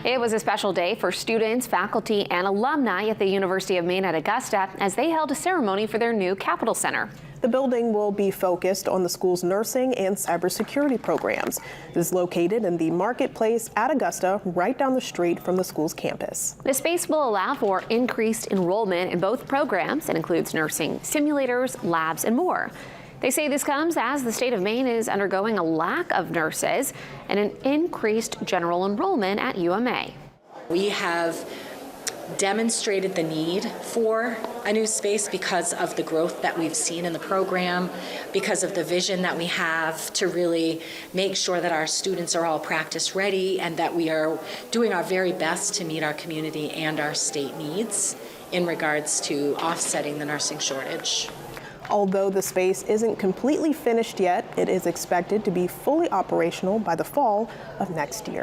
It was a special day for students, faculty, and alumni at the University of Maine at Augusta as they held a ceremony for their new Capitol Center. The building will be focused on the school's nursing and cybersecurity programs. It is located in the marketplace at Augusta, right down the street from the school's campus. The space will allow for increased enrollment in both programs and includes nursing simulators, labs, and more. They say this comes as the state of Maine is undergoing a lack of nurses and an increased general enrollment at U.M.A. We have demonstrated the need for a new space because of the growth that we've seen in the program, because of the vision that we have to really make sure that our students are all practice ready and that we are doing our very best to meet our community and our state needs in regards to offsetting the nursing shortage. Although the space isn't completely finished yet, it is expected to be fully operational by the fall of next year.